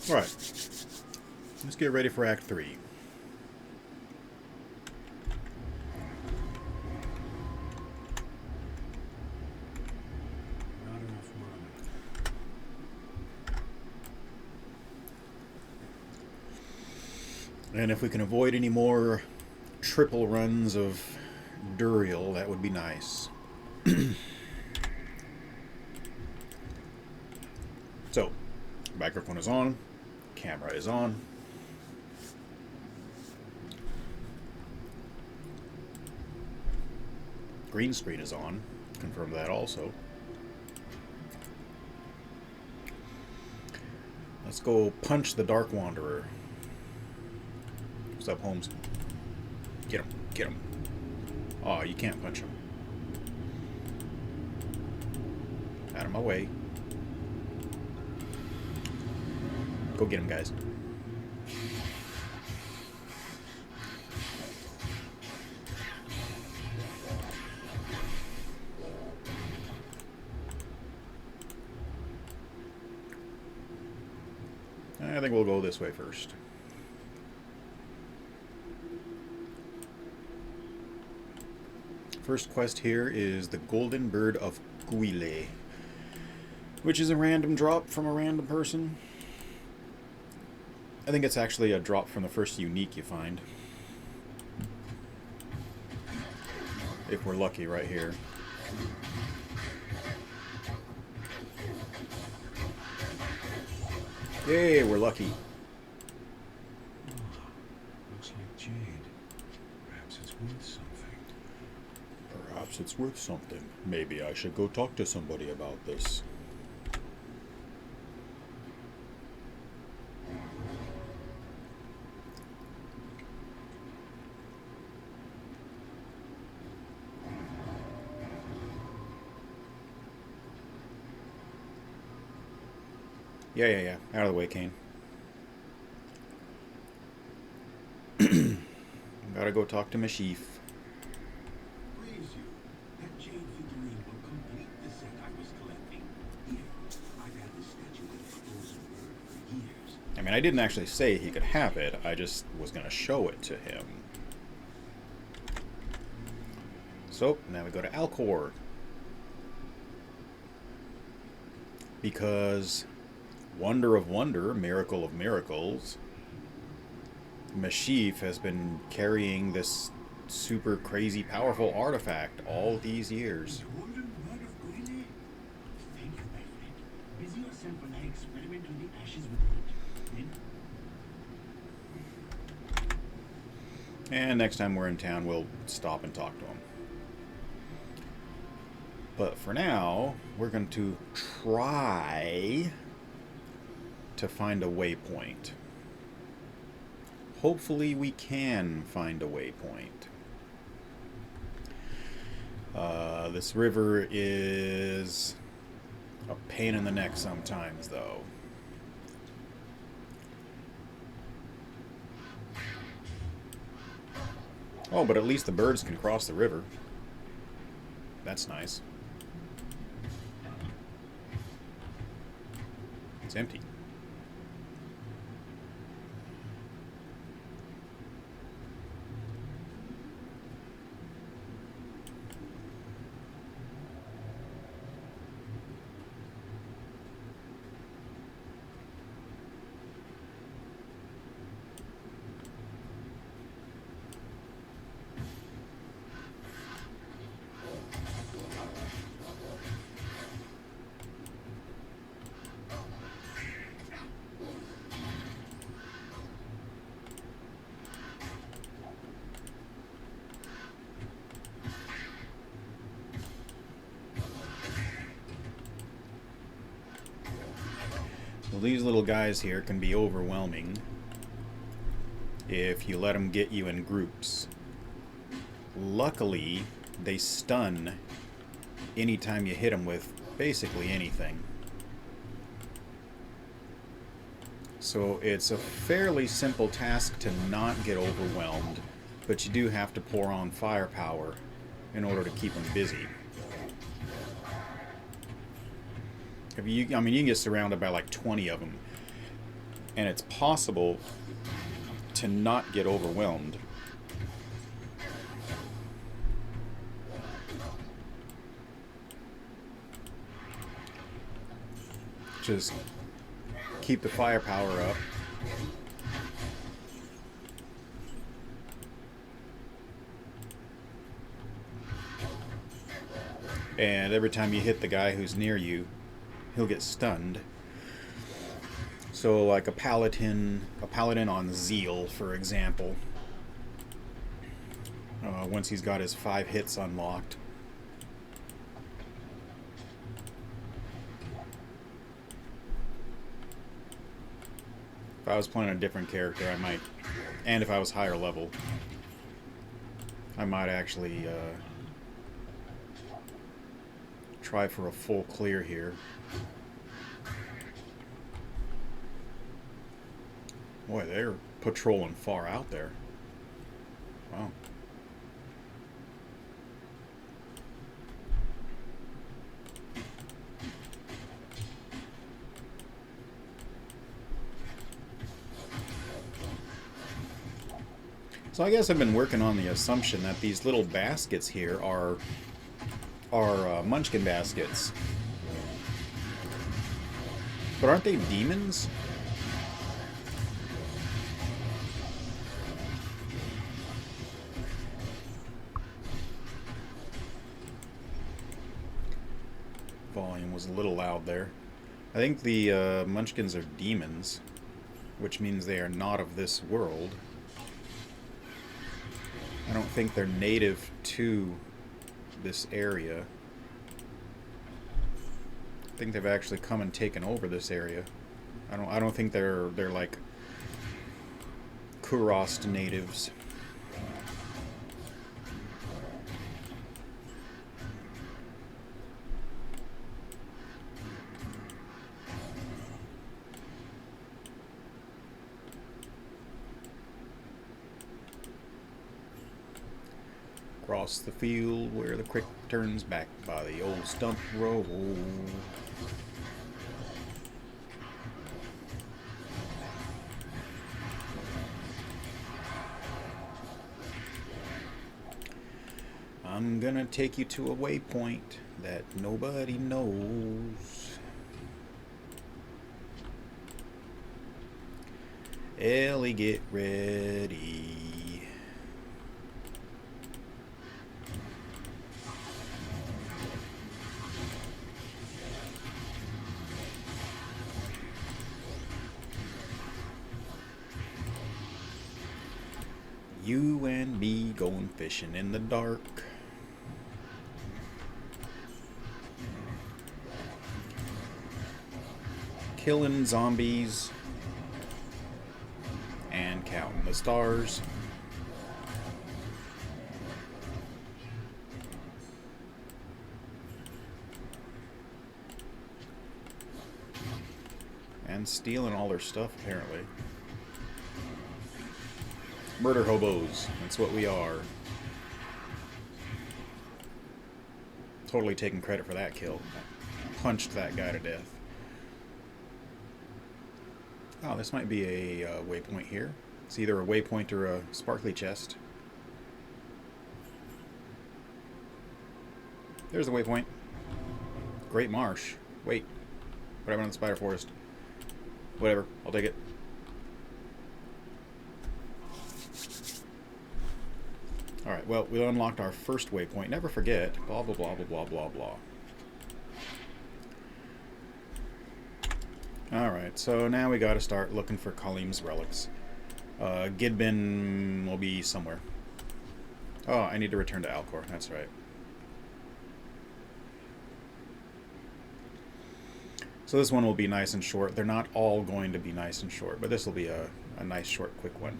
Alright. Let's get ready for Act 3. Not enough money. And if we can avoid any more triple runs of Duriel, that would be nice. So, microphone is on, camera is on. Green screen is on. Confirm that also. Let's go punch the Dark Wanderer. What's up, Holmes? Get him. Get him. Oh, you can't punch him. Out of my way. Go get him, guys. I think we'll go this way first. First quest here is the Golden Bird of Guile, which is a random drop from a random person. I think it's actually a drop from the first unique you find. If we're lucky right here. Yay, we're lucky. Looks like jade. Perhaps it's worth something. Perhaps it's worth something. Maybe I should go talk to somebody about this. Yeah. Out of the way, Kane. Gotta go talk to Meshif. Praise you. That jade figurine will complete the set I was collecting. Here, I've had the statue of the frozen bird for years. I mean, I didn't actually say he could have it. I just was gonna show it to him. So, now we go to Alcor. Because, wonder of wonder, miracle of miracles, Meshif has been carrying this super crazy powerful artifact all these years. Golden bird of Guile? Thank you, my friend. Busy yourself while I experiment on the ashes with it. Then And next time we're in town, we'll stop and talk to him. But for now, we're going to try to find a waypoint. Hopefully we can find a waypoint. This river is a pain in the neck sometimes, though. Oh, but at least the birds can cross the river. That's nice. It's empty. Well, these little guys here can be overwhelming if you let them get you in groups. Luckily, they stun anytime you hit them with basically anything. So it's a fairly simple task to not get overwhelmed, but you do have to pour on firepower in order to keep them busy. I mean, you can get surrounded by like 20 of them. And it's possible to not get overwhelmed. Just keep the firepower up. And every time you hit the guy who's near you, he'll get stunned. So like a paladin on Zeal, for example, once he's got his 5 hits unlocked, if I was playing a different character, I might, and if I was higher level, I might actually try for a full clear here. Boy, they're patrolling far out there. Wow. So I guess I've been working on the assumption that these little baskets here are munchkin baskets. But aren't they demons? Volume was a little loud there. I think the munchkins are demons, which means they are not of this world. I don't think they're native to this area. I think they've actually come and taken over this area. I don't think they're like Kurost natives. Across the field where the creek turns back by the old stump road. I'm gonna take you to a waypoint that nobody knows. Ellie, get ready. You and me going fishing in the dark. Killing zombies and counting the stars. And stealing all their stuff, apparently. Murder hobos. That's what we are. Totally taking credit for that kill. Punched that guy to death. Oh, this might be a waypoint here. It's either a waypoint or a sparkly chest. There's the waypoint. Great Marsh. Wait. What happened to the Spider Forest? Whatever. I'll take it. Alright, well, we unlocked our first waypoint. Never forget. Blah, blah, blah, blah, blah, blah, blah. Alright, so now we gotta start looking for Kalim's relics. Gidbin will be somewhere. Oh, I need to return to Alcor. That's right. So this one will be nice and short. They're not all going to be nice and short, but this will be a nice, short, quick one.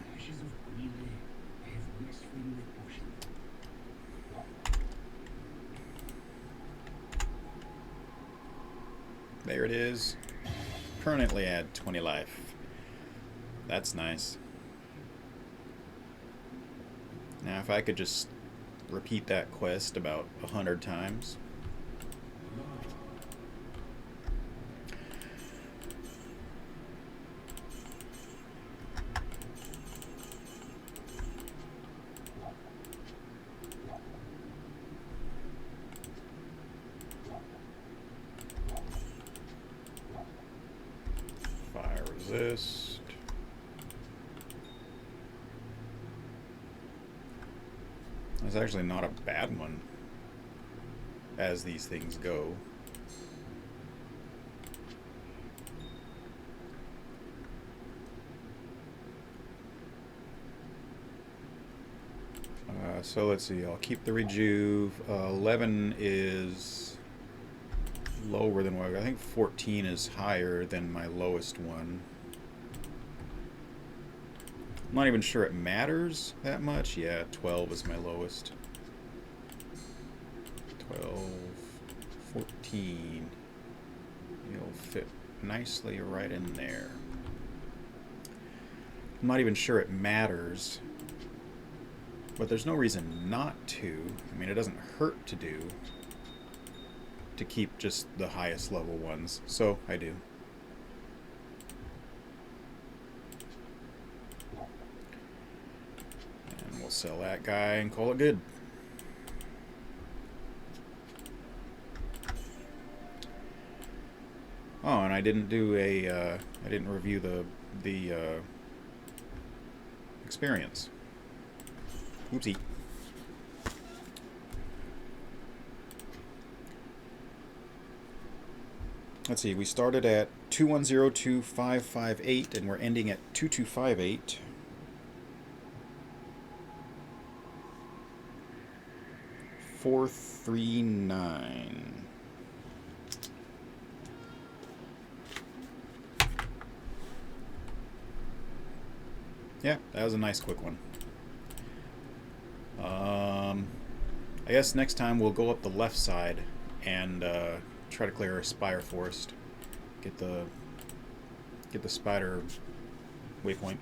There it is. Permanently add 20 life. That's nice. Now if I could just repeat that quest about 100 times. Fire resist. That's actually not a bad one as these things go. So let's see, I'll keep the rejuve. 11 is lower than what I think 14 is higher than my lowest one. I'm not even sure it matters that much. Yeah, 12 is my lowest. 12, 14. You'll fit nicely right in there. I'm not even sure it matters. But there's no reason not to. I mean, it doesn't hurt to do. To keep just the highest level ones. So, I do. And we'll sell that guy and call it good. Oh, and I didn't do a, I didn't review the experience. Oopsie. Let's see, we started at 2102558 and we're ending at 2258. $439. Yeah, that was a nice quick one. I guess next time we'll go up the left side and try to clear a spire forest. Get the spider waypoint.